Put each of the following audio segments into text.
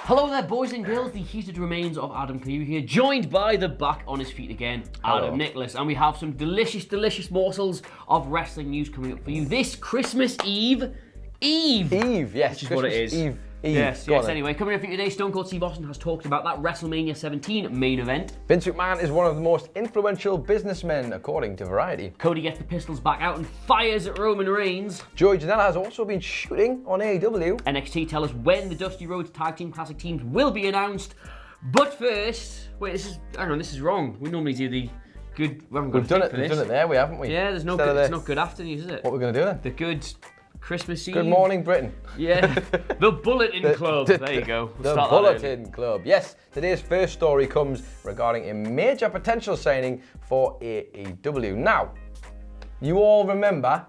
Hello there, boys and girls. The heated remains of Adam Cleary here, joined by the back on his feet again, Adam Nicholas. And we have some delicious morsels of wrestling news coming up for you this Christmas Eve. Yes. Which is Christmas what it is. Eve. Yes. Anyway, coming up for you today, Stone Cold Steve Austin has talked about that WrestleMania 17 main event. Vince McMahon is one of the most influential businessmen, according to Variety. Cody gets the pistols back out and fires at Roman Reigns. Joey Janela has also been shooting on AEW. NXT tell us when the Dusty Rhodes Tag Team Classic teams will be announced. But first, wait, this is wrong. We normally do the good. We've done it there, haven't we? Yeah, there's no good. It's not good after news, is it? What we're going to do then? The good Christmas Eve. Good morning, Britain. Yeah, the Bulletin Club. There you go. The Bulletin Club. Yes, today's first story comes regarding a major potential signing for AEW. Now, you all remember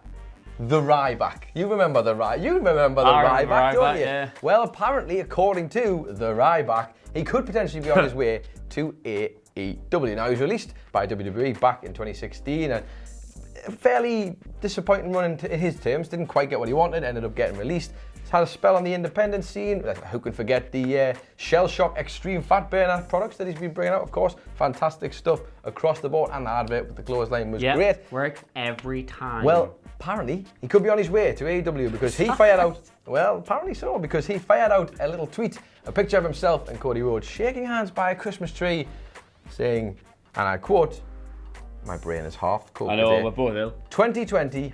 the Ryback. You remember the Ryback, don't you? Yeah. Well, apparently, according to the Ryback, he could potentially be on his way to AEW. Now, he was released by WWE back in 2016 and a fairly disappointing run in his terms. Didn't quite get what he wanted, ended up getting released. He's had a spell on the independent scene. Who can forget the Shell Shock Extreme Fat Burner products that he's been bringing out, of course. Fantastic stuff across the board, and the advert with the clothesline was great. Worked every time. Well, apparently, he could be on his way to AEW because he fired out, because he fired out a little tweet, a picture of himself and Cody Rhodes shaking hands by a Christmas tree, saying, and I quote, "My brain is half cooked. I know, we're both ill. 2020,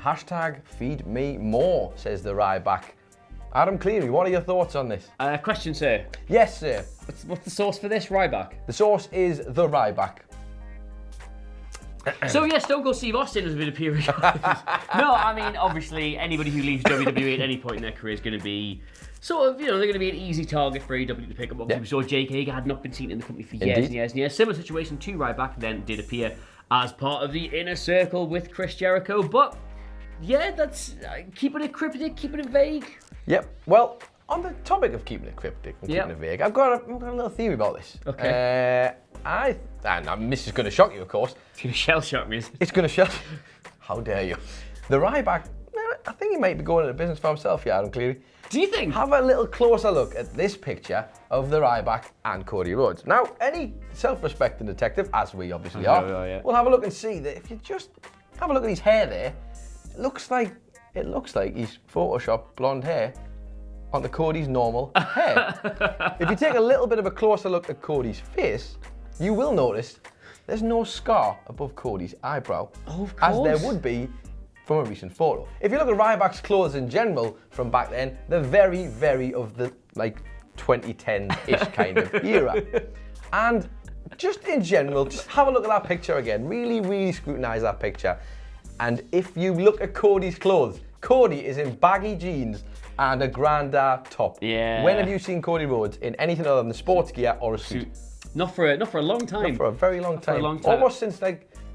#feed me more," says the Ryback. Adam Cleary, what are your thoughts on this? Question, sir. Yes, sir. What's the source for this, Ryback? The source is the Ryback. So yes, Stone Cold Steve Austin has been appearing. No, I mean, obviously, anybody who leaves WWE at any point in their career is going to be sort of, they're going to be an easy target for AEW to pick up. Obviously, we saw Jake Hager had not been seen in the company for years and years. Similar situation to Ryback, then did appear as part of the inner circle with Chris Jericho. But yeah, that's keeping it cryptic, keeping it vague. Yep. Well, on the topic of keeping it cryptic and keeping it vague, I've got a little theory about this. Okay. And this is going to shock you, of course. It's going to shell shock me. It's going to shock. How dare you? The Ryback, I think he might be going into business for himself, Adam Cleary. Do you think? Have a little closer look at this picture of the Ryback and Cody Rhodes. Now, any self-respecting detective, as we obviously are, will have a look and see that if you just have a look at his hair there, it looks like he's photoshopped blonde hair onto Cody's normal hair. If you take a little bit of a closer look at Cody's face, you will notice there's no scar above Cody's eyebrow, as there would be from a recent photo. If you look at Ryback's clothes in general from back then, they're very, very of the 2010-ish kind of era. And just in general, just have a look at that picture again. Really, really scrutinise that picture. And if you look at Cody's clothes, Cody is in baggy jeans and a grandeur top. Yeah. When have you seen Cody Rhodes in anything other than sports gear or a suit? Not for a long time. Not for a very long time. For a long time. Almost since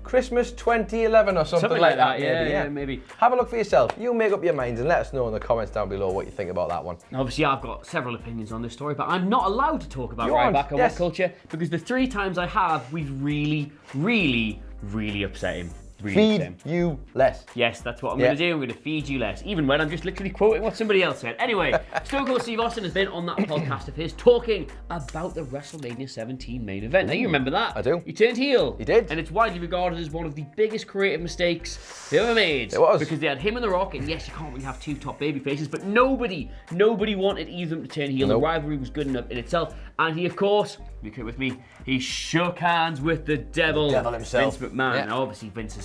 Christmas 2011 or something like that. Maybe. Have a look for yourself. You make up your minds and let us know in the comments down below what you think about that one. Obviously, I've got several opinions on this story, but I'm not allowed to talk about Ryback on WhatCulture because the 3 times I have, we've really, really, really upset him. Feed you less. Yes, that's what I'm going to do. I'm going to feed you less, even when I'm just literally quoting what somebody else said. Anyway, Stone Cold Steve Austin has been on that podcast of his talking about the WrestleMania 17 main event. Now, you remember that. I do. He turned heel. He did. And it's widely regarded as one of the biggest creative mistakes they ever made. It was. Because they had him and The Rock, and yes, you can't really have 2 top baby faces, but nobody wanted either of them to turn heel. The rivalry was good enough in itself. And he, of course, you could with me, he shook hands with the devil himself. Vince McMahon. Now, obviously, Vince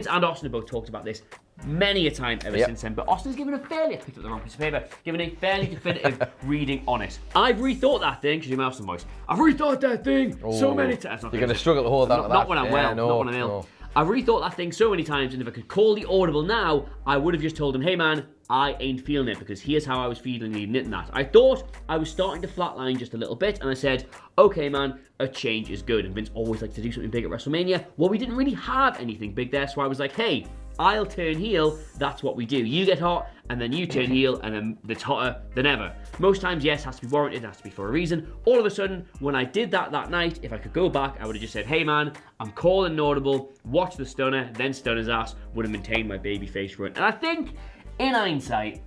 and Austin have both talked about this many a time ever since then, but Austin's given I picked up the wrong piece of paper, given a fairly definitive reading on it. I've rethought that thing, because you're my Austin voice, I've rethought that thing so many times. You're going to struggle to hold on to that. Not when I'm well, not when I'm ill. No. I've rethought that thing so many times, and if I could call the audible now, I would have just told him, hey man, I ain't feeling it, because here's how I was feeling leading into that. I thought I was starting to flatline just a little bit, and I said, okay man, a change is good. And Vince always likes to do something big at WrestleMania. Well, we didn't really have anything big there, so I was like, hey, I'll turn heel, that's what we do. You get hot, and then you turn heel, and then it's hotter than ever. Most times, yes, has to be warranted, has to be for a reason. All of a sudden, when I did that night, if I could go back, I would have just said, hey man, I'm calling an audible, watch the stunner, then stunner's ass, would have maintained my babyface run. And I think in hindsight,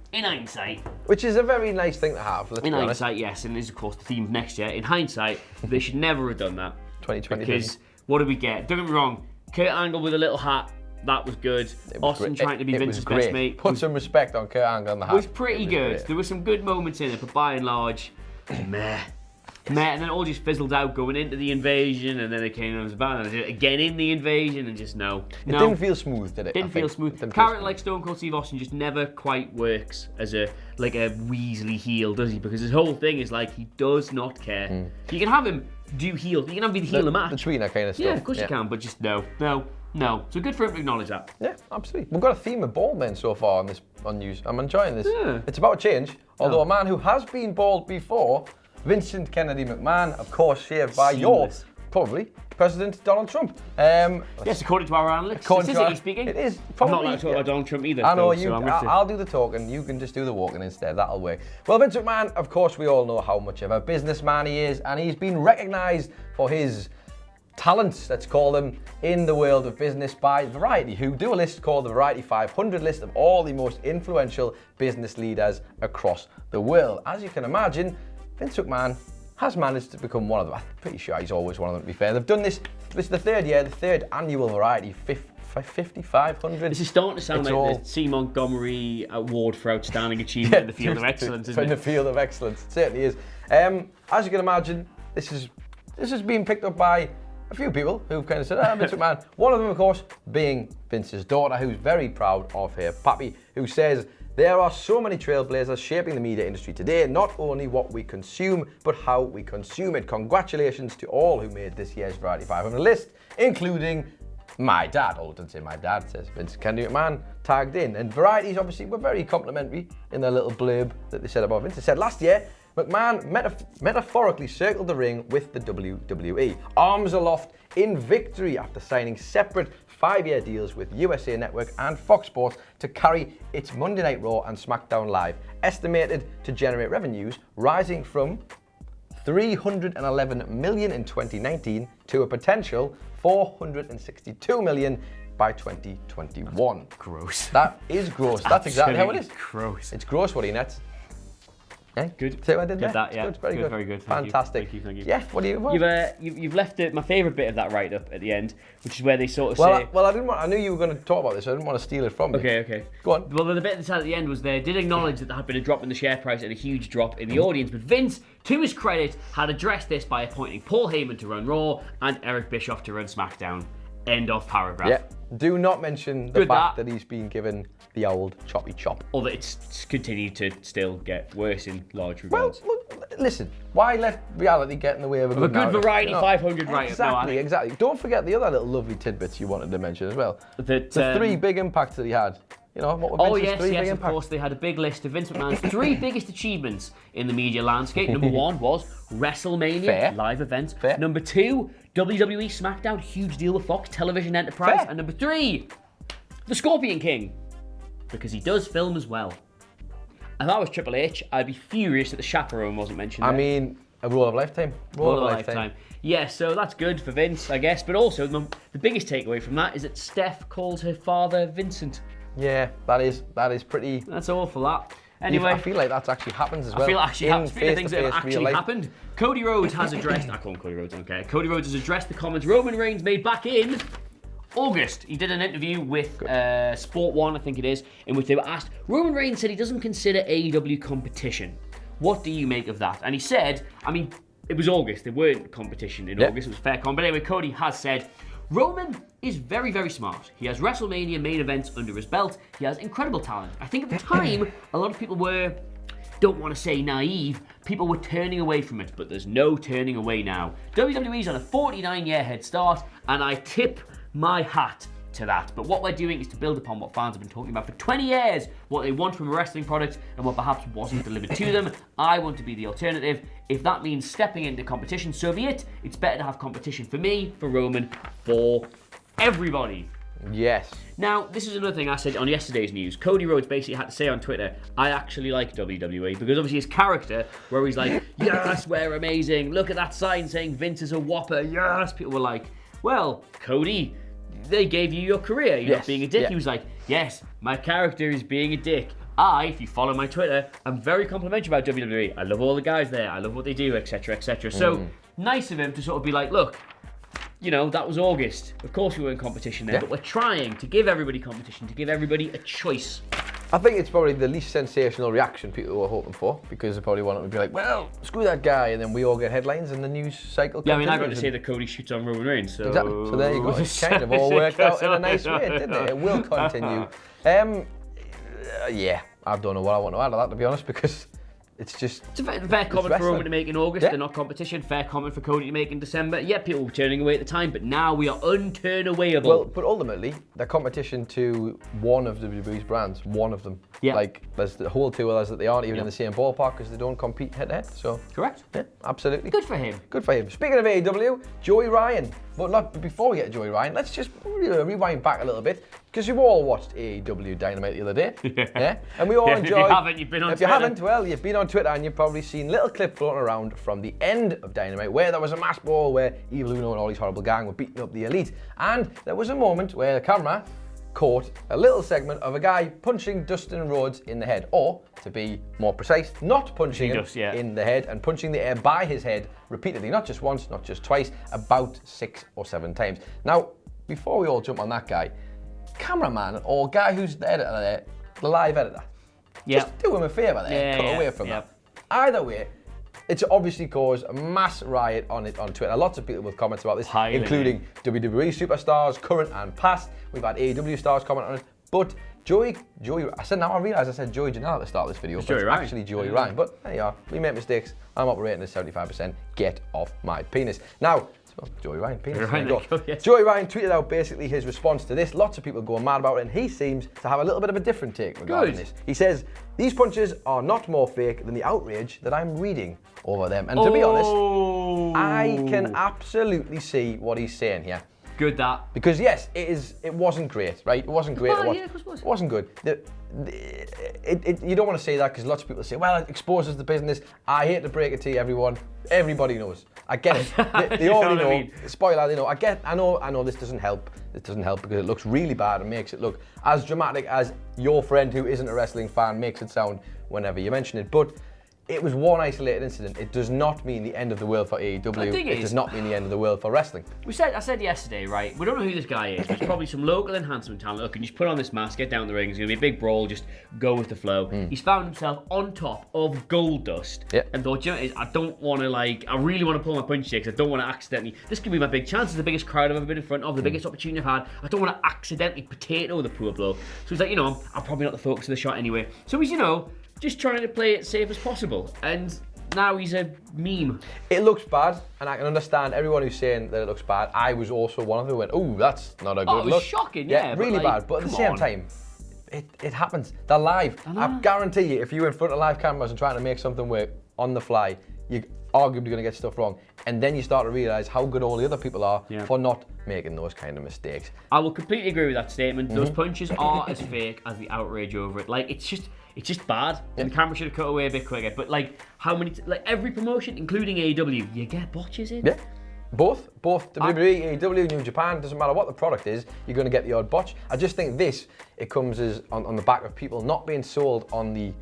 which is a very nice thing to have, let's be honest. In hindsight, yes, and this is of course the theme of next year. In hindsight, they should never have done that. 2020 Because what did we get? Don't get me wrong, Kurt Angle with a little hat, that was good. Austin trying to be Vince's best mate. Put some respect on Kurt Angle on the hat. It was pretty good. There were some good moments in it, but by and large, meh. And then it all just fizzled out going into the invasion, and then it came and was bad, and again in the invasion, and just no. It didn't feel smooth, did it? Didn't feel smooth. Character like Stone Cold Steve Austin just never quite works as a Weasley heel, does he? Because his whole thing is like he does not care. You can have him do heel. You can have him be the heel of the match. The tweener kind of stuff. Yeah, of course you can, but just no. So good for him to acknowledge that. Yeah, absolutely. We've got a theme of bald men so far on news. I'm enjoying this. Yeah. It's about to change. Although a man who has been bald before, Vincent Kennedy McMahon, of course, shaved by probably President Donald Trump. Yes, according to our analysts. Is he speaking? It is. I'm not allowed to talk about Donald Trump either. I know, I'll do the talking, you can just do the walking instead, that'll work. Well, Vince McMahon, of course, we all know how much of a businessman he is, and he's been recognised for his talents, let's call them, in the world of business by Variety, who do a list called the Variety 500 list of all the most influential business leaders across the world. As you can imagine, Vince McMahon has managed to become one of them. I'm pretty sure he's always one of them, to be fair. They've done this is the third year, the third annual Variety 500. This is starting to sound like the C. Montgomery Award for Outstanding Achievement in the Field of Excellence, isn't it? In the Field of Excellence, it certainly is. As you can imagine, this is being picked up by a few people who've kind of said, Vince McMahon. One of them, of course, being Vince's daughter, who's very proud of her pappy, who says, there are so many trailblazers shaping the media industry today, not only what we consume, but how we consume it. Congratulations to all who made this year's Variety 500 list, including my dad. Although it doesn't say my dad, it says Vince Kennedy McMahon tagged in. And Variety's obviously were very complimentary in their little blurb that they said about Vince. They said last year, McMahon metaphorically circled the ring with the WWE, arms aloft in victory after signing separate 5-year deals with USA Network and Fox Sports to carry its Monday Night Raw and SmackDown Live, estimated to generate revenues rising from $311 million in 2019 to a potential $462 million by 2021. That's gross. That is gross. That's exactly how it is. Gross. It's gross what he nets. Yeah, good. See what I did there? That, yeah. Good, very good. Very good. Fantastic. Thank you. Yeah, what do you want? You've left my favourite bit of that write-up at the end, which is where they sort of say... I knew you were going to talk about this, so I didn't want to steal it from you. Okay. Go on. Well, the bit that said at the end was they did acknowledge that there had been a drop in the share price and a huge drop in the audience, but Vince, to his credit, had addressed this by appointing Paul Heyman to run Raw and Eric Bischoff to run SmackDown. End of paragraph. Yeah. Do not mention the fact that he's been given the old choppy chop. Or that it's continued to still get worse in large regards. Well, look, listen, why let reality get in the way of a good Variety 500 write-up? Exactly. Don't forget the other little lovely tidbits you wanted to mention as well. The 3 big impacts that he had. You know, what were Vince's 3 big impacts? Of course, they had a big list of Vince McMahon's 3 biggest achievements in the media landscape. Number 1 was WrestleMania, live event. Fair. Number 2, WWE SmackDown, huge deal with Fox Television Enterprise. Fair. And number 3, the Scorpion King, because he does film as well. If I was Triple H, I'd be furious that the chaperone wasn't mentioned there. I mean, a role of a lifetime. Role of a lifetime. Yeah, so that's good for Vince, I guess. But also, the biggest takeaway from that is that Steph calls her father Vincent. Yeah, that is pretty... That's awful, that. Anyway, I feel like that actually happens as well. I feel like things that have actually happened. Cody Rhodes has addressed... I call him Cody Rhodes, okay. Cody Rhodes has addressed the comments Roman Reigns made back in August. He did an interview with Sport 1, I think it is, in which they were asked, Roman Reigns said he doesn't consider AEW competition. What do you make of that? And he said, I mean, it was August. There weren't competition in August. It was fair comp. But anyway, Cody has said, Roman is very, very smart. He has WrestleMania main events under his belt. He has incredible talent. I think at the time, a lot of people were, don't want to say naive, people were turning away from it, but there's no turning away now. WWE's on a 49-year head start, and I tip my hat to that. But what we're doing is to build upon what fans have been talking about for 20 years, what they want from a wrestling product and what perhaps wasn't delivered to them. I want to be the alternative. If that means stepping into competition, so be it. It's better to have competition for me, for Roman, for everybody. Yes. Now, this is another thing I said on yesterday's news. Cody Rhodes basically had to say on Twitter, I actually like WWE, because obviously his character, where he's like, yes, we're amazing. Look at that sign saying Vince is a whopper. Yes. People were like, well, Cody, they gave you your career. You're not being a dick. Yeah. He was like, yes, my character is being a dick. if you follow my Twitter, I'm very complimentary about WWE. I love all the guys there. I love what they do, etc., etc. So nice of him to sort of be like, look, you know, that was August. Of course we were in competition there, but we're trying to give everybody competition, to give everybody a choice. I think it's probably the least sensational reaction people were hoping for, because they probably want it to be like, well, screw that guy, and then we all get headlines and the news cycle. Yeah, I mean, I got to say that Cody shoots on Roman Reigns, so... Exactly. So there you go. It's kind of all worked out in a nice way, didn't it? It will continue. Yeah, I don't know what I want to add to that, to be honest, because it's just... It's a fair comment for Roman to make in August. They're not competition. Fair comment for Cody to make in December. Yeah, people were turning away at the time, but now we are unturnawayable. Well, but ultimately, they're competition to one of WWE's brands, one of them. Yeah. Like, there's the whole two others that they aren't even in the same ballpark because they don't compete head-to-head, so... Correct. Yeah, absolutely. Good for him. Good for him. Speaking of AEW, Joey Ryan. But before we get to Joey Ryan, let's just rewind back a little bit, because you've all watched AEW Dynamite the other day. Yeah. And we all enjoyed... If you haven't, you've been on Twitter. If you haven't, well, you've been on Twitter and you've probably seen little clip floating around from the end of Dynamite where there was a mass brawl where Evil Uno and all these horrible gang were beating up the Elite. And there was a moment where the camera caught a little segment of a guy punching Dustin Rhodes in the head, or to be more precise, not punching him in the head and punching the air by his head repeatedly, not just once, not just twice, about 6 or 7 times. Now, before we all jump on that guy, cameraman or guy who's the editor there, the live editor, just do him a favour there, cut away from that. Either way, it's obviously caused a mass riot on Twitter. Lots of people with comments about this, including WWE superstars, current and past. We've had AEW stars comment on it. But Joey, I realise I said Joey Janela at the start of this video, but it's actually Joey Ryan. But there you are, we make mistakes. I'm operating at 75%. Get off my penis. Now, Joey Ryan, penis. Joey Ryan tweeted out basically his response to this. Lots of people going mad about it, and he seems to have a little bit of a different take regarding this. He says, these punches are not more fake than the outrage that I'm reading over them. And to be honest, I can absolutely see what he's saying here. Good that. Because yes, it wasn't great, right? It wasn't great. It wasn't good. You don't want to say that because lots of people say, well, it exposes the business. I hate to break it to you, everyone. Everybody knows. I get it. They already know. I mean? Spoiler, they know. I know this doesn't help. This doesn't help because it looks really bad and makes it look as dramatic as your friend who isn't a wrestling fan makes it sound whenever you mention it. But it was one isolated incident. It does not mean the end of the world for AEW. It does not mean the end of the world for wrestling. I said yesterday, right? We don't know who this guy is. It's probably some local enhancement talent. Look, and just put on this mask, get down the ring. It's going to be a big brawl. Just go with the flow. He's found himself on top of gold dust and thought, you know, I don't want to I really want to pull my punch here because I don't want to accidentally. This could be my big chance. It's the biggest crowd I've ever been in front of, the biggest opportunity I've had. I don't want to accidentally potato the poor blow. So he's like, you know, I'm probably not the focus of the shot anyway. So he's, you know, just trying to play it safe as possible. And now he's a meme. It looks bad, and I can understand everyone who's saying that it looks bad. I was also one of them who went, oh, that's not a good look. It was shocking, yeah. Really bad, but at the same time, it happens. They're live. I guarantee you, if you're in front of live cameras and trying to make something work on the fly, you're arguably going to get stuff wrong. And then you start to realise how good all the other people are for not making those kind of mistakes. I will completely agree with that statement. Those punches are as fake as the outrage over it. It's just bad. And the camera should have cut away a bit quicker. But how many? Every promotion, including AEW, you get botches in. Yeah. Both WWE, AEW, New Japan, doesn't matter what the product is, you're going to get the odd botch. I just think it comes as on the back of people not being sold on the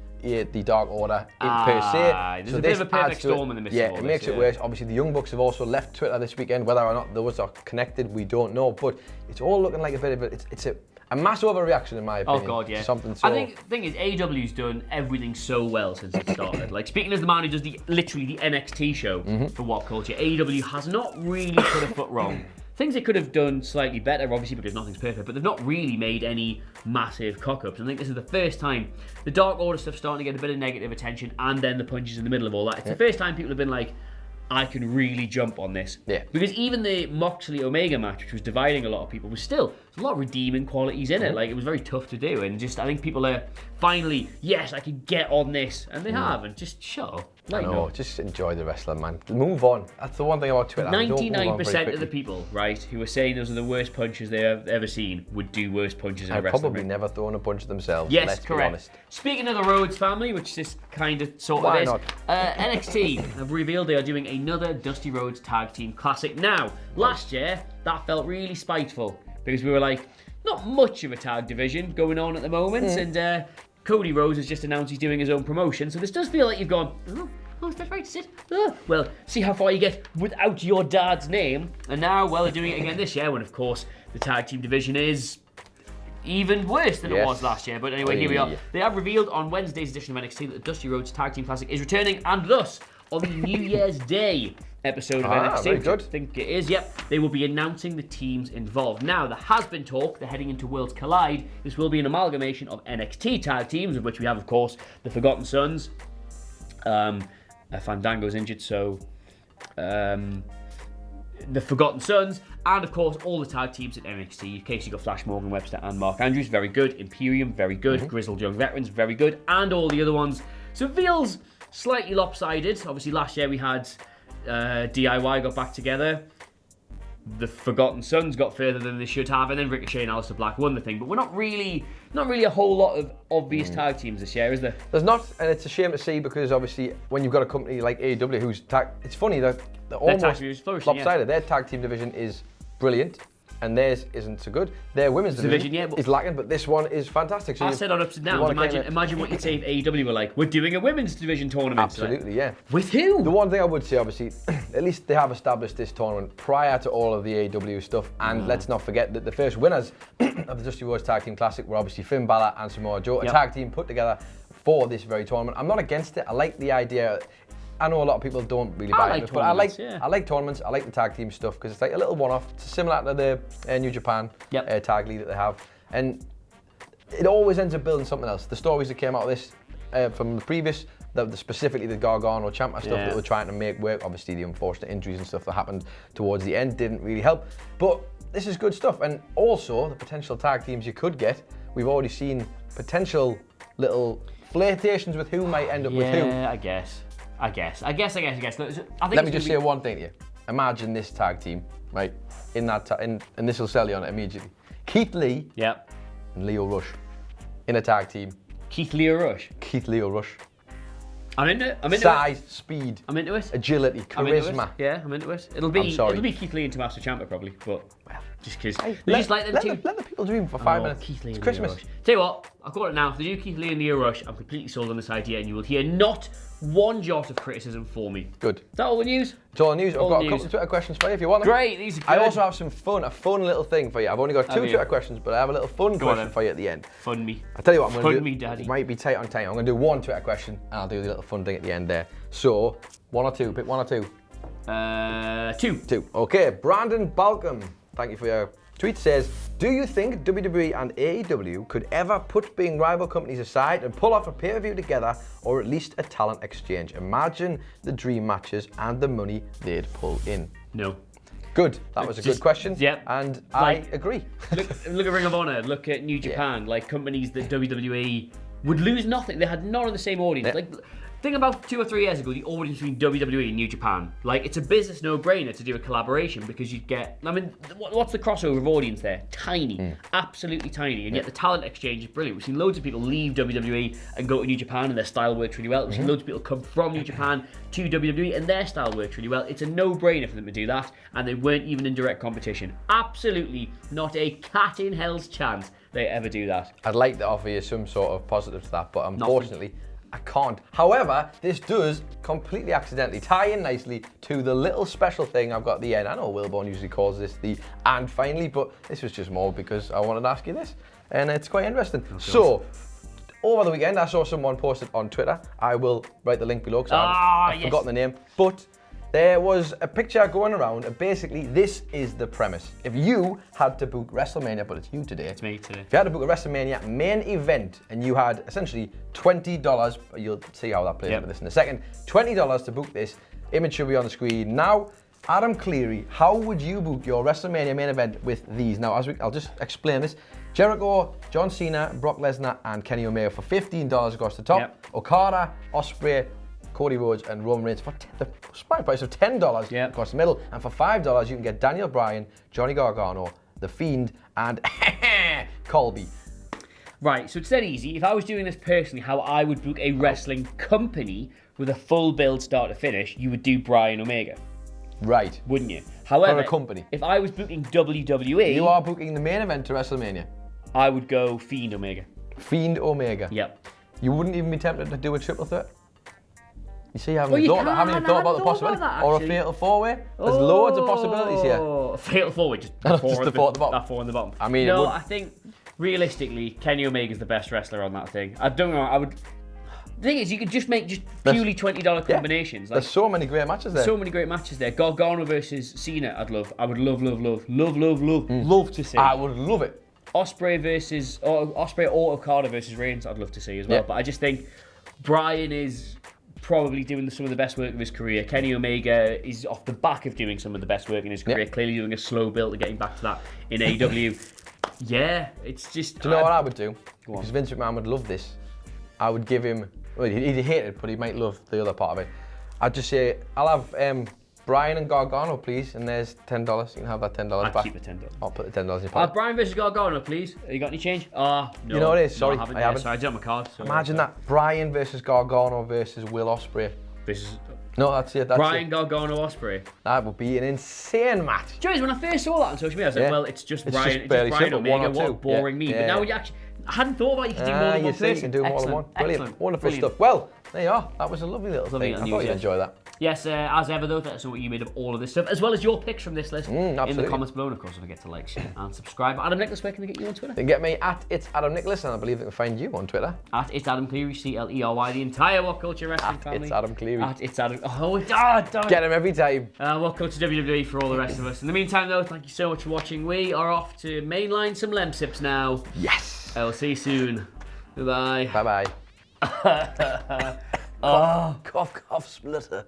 Dark Order per se. There's a bit of a perfect storm in the midst of all it makes it worse. Obviously, the Young Bucks have also left Twitter this weekend. Whether or not those are connected, we don't know. But it's all looking like a bit of it's a mass overreaction, in my opinion. Oh God, yeah. Something so... I think the thing is, AEW's done everything so well since it started. Speaking as the man who does literally the NXT show for WhatCulture, AEW has not really put a foot wrong. Things they could have done slightly better, obviously, because nothing's perfect, but they've not really made any massive cock-ups. I think this is the first time the Dark Order stuff's starting to get a bit of negative attention, and then the punches in the middle of all that. It's the first time people have been like, I can really jump on this. Yeah. Because even the Moxley-Omega match, which was dividing a lot of people, was still, there's a lot of redeeming qualities in it. It was very tough to do, and I think people are finally, yes, I can get on this, and they have, and just shut up. Just enjoy the wrestling, man. Move on. That's the one thing about Twitter. 99% of the people, right, who are saying those are the worst punches they've ever seen would do worse punches in a wrestling probably ring. Never thrown a punch themselves. Yes, let's correct. Be honest. Speaking of the Rhodes family, which this kind of sort of is, NXT have revealed they are doing another Dusty Rhodes Tag Team Classic. Now, last year, that felt really spiteful because we were like, not much of a tag division going on at the moment, and Cody Rhodes has just announced he's doing his own promotion, so this does feel like you've gone, oh, is that right, Sid? Well, see how far you get without your dad's name. And now, well, they're doing it again this year, when, of course, the tag team division is even worse than it was last year. But anyway, here we are. They have revealed on Wednesday's edition of NXT that the Dusty Rhodes Tag Team Classic is returning, and thus, on the New Year's Day episode of NXT, very good. I think it is, they will be announcing the teams involved. Now, there has been talk, they're heading into Worlds Collide. This will be an amalgamation of NXT tag teams, of which we have, of course, the Forgotten Sons. Fandango's injured, so the Forgotten Sons, and of course all the tag teams at NXT. In case you got Flash Morgan Webster and Mark Andrews, very good. Imperium, very good. Grizzled Young Veterans, very good, and all the other ones. So it feels slightly lopsided. Obviously, last year we had DIY got back together. The Forgotten Sons got further than they should have, and then Ricochet and Aleister Black won the thing. But we're not really a whole lot of obvious tag teams this year, is there? There's not, and it's a shame to see, because obviously when you've got a company like AEW who's it's funny that they're almost lopsided. Their tag team division is brilliant, and theirs isn't so good. Their women's division is lacking, but this one is fantastic. So I said on Ups and Downs, imagine what you'd say if AEW were like, we're doing a women's division tournament. Absolutely, yeah. With who? The one thing I would say, obviously, at least they have established this tournament prior to all of the AEW stuff, and let's not forget that the first winners of the Dusty Rhodes Tag Team Classic were obviously Finn Balor and Samoa Joe, a tag team put together for this very tournament. I'm not against it. I like the idea. I know a lot of people don't really buy it, but I like tournaments. I like the tag team stuff, because it's like a little one-off. It's similar to the New Japan tag league that they have, and it always ends up building something else. The stories that came out of this from the previous, specifically the Gargano Ciampa stuff that we're trying to make work. Obviously, the unfortunate injuries and stuff that happened towards the end didn't really help, but this is good stuff. And also the potential tag teams you could get. We've already seen potential little flirtations with who might end up with who. I guess. Let me just say one thing to you. Imagine this tag team, right? In that, and this will sell you on it immediately. Keith Lee and Leo Rush in a tag team. Keith Leo Rush. I'm into it. Size, speed. I'm into it. Agility, charisma. I'm into it. It'll be Keith Lee and Tommaso Ciampa probably, but just because let the people dream for 5 minutes. Keith Lee it's and Christmas. Leo Rush. Tell you what, I'll call it now. If they do Keith Lee and Leo Rush, I'm completely sold on this idea, and you will hear not one jot of criticism for me. Good. Is that all the news? It's all the news. I've got a couple of Twitter questions for you if you want them. Great, these are good. I also have a fun little thing for you. I've only got two Twitter questions, but I have a little fun question for you at the end. Fun me. I'll tell you what I'm going to do. Fun me, Daddy. It might be tight on time. I'm going to do one Twitter question, and I'll do the little fun thing at the end there. So, one or two? Pick one or two? Two. Okay, Brandon Balcom. Thank you for your tweet. Says, do you think WWE and AEW could ever put being rival companies aside and pull off a pay-per-view together, or at least a talent exchange? Imagine the dream matches and the money they'd pull in. No. Good. That was a good question. Yep. And I agree. Look at Ring of Honor. Look at New Japan. Like companies that WWE would lose nothing. They had none of the same audience. Yeah. Like, think about 2 or 3 years ago, the audience between WWE and New Japan. Like, it's a business no-brainer to do a collaboration, because you'd get, I mean, what's the crossover of audience there? Tiny. Absolutely tiny. And yet the talent exchange is brilliant. We've seen loads of people leave WWE and go to New Japan, and their style works really well. We've seen loads of people come from New Japan to WWE, and their style works really well. It's a no-brainer for them to do that, and they weren't even in direct competition. Absolutely not a cat in hell's chance they ever do that. I'd like to offer you some sort of positive to that, but unfortunately, I can't. However, this does completely accidentally tie in nicely to the little special thing I've got at the end. I know Wilborn usually calls this the "and finally," but this was just more because I wanted to ask you this, and it's quite interesting. So, over the weekend, I saw someone post it on Twitter. I will write the link below because I've forgotten the name, but there was a picture going around, and basically this is the premise. If you had to book WrestleMania, but it's you today. It's me today. If you had to book a WrestleMania main event and you had essentially $20, you'll see how that plays into this in a second, $20 to book this, image should be on the screen. Now, Adam Cleary, how would you book your WrestleMania main event with these? Now, I'll just explain this. Jericho, John Cena, Brock Lesnar, and Kenny Omega for $15 across the top. Okada, Ospreay, Cody Rhodes and Roman Reigns for the smart price of $10 across the middle. And for $5, you can get Daniel Bryan, Johnny Gargano, The Fiend, and Colby. Right, so it's that easy. If I was doing this personally, how I would book a wrestling company with a full build start to finish, you would do Bryan Omega. Right. Wouldn't you? However, for a company. If I was booking WWE... You are booking the main event to WrestleMania. I would go Fiend Omega. Fiend Omega. Yep. You wouldn't even be tempted to do a triple threat? You see, I haven't Well, even you thought, I haven't even can. thought I about the hadn't thought possibility. about that, Or a actually. fatal four-way. There's loads of possibilities here. Fatal four-way, just Just four the four at the bottom. That four on the bottom. I mean, no, I think realistically, Kenny Omega's the best wrestler on that thing. I don't know. I would. The thing is, you could just make just purely $20 combinations. There's so many great matches there. So many great matches there. Gargano versus Cena, I'd love. I would love to see. I would love it. Osprey or Okada versus Reigns, I'd love to see as well. Yeah. But I just think Bryan is probably doing some of the best work of his career. Kenny Omega is off the back of doing some of the best work in his career. Clearly doing a slow build to getting back to that in AEW. Yeah, it's just. Do you know what I would do? Because Vince McMahon would love this. I would give him. Well, he'd hate it, but he might love the other part of it. I'd just say, I'll have Bryan and Gargano, please, and there's $10. You can have that $10 I'd back. keep it $10. I'll put the $10 in your pocket. Bryan versus Gargano, please. You got any change? No. You know what it is? Sorry, I haven't. I haven't. Sorry, I did my card. Imagine that. Bryan versus Gargano versus Will Ospreay. No, that's it. That's Bryan, it. Gargano, Ospreay. That would be an insane match. Joyce, when I first saw that on social media, I was like, well, it's just Bryan, barely Bryan simple, Omega, one or what a two. boring me. But now you actually, I hadn't thought about you could do more than one you see, you person. can do more than one. Brilliant. Excellent. Wonderful Brilliant. stuff. Well, there you are. That was a lovely little thing. I thought news, you'd enjoy that. Yes, as ever though, that's what you made of all of this stuff, as well as your picks from this list in the absolutely. comments below. And of course, don't forget to like, share, and subscribe. Adam Nicholas, where can they get you on Twitter? They can get me at It's Adam Nicholas, and I believe they can find you on Twitter. At It's Adam Cleary, CLERY, the entire WhatCulture wrestling family. It's Adam Cleary. At It's Adam. Oh, darn. Get him every time. WhatCulture WWE for all the rest of us. In the meantime, though, thank you so much for watching. We are off to mainline some Lemsips now. Yes. I will see you soon. Goodbye. Bye bye. Cough, cough, splitter.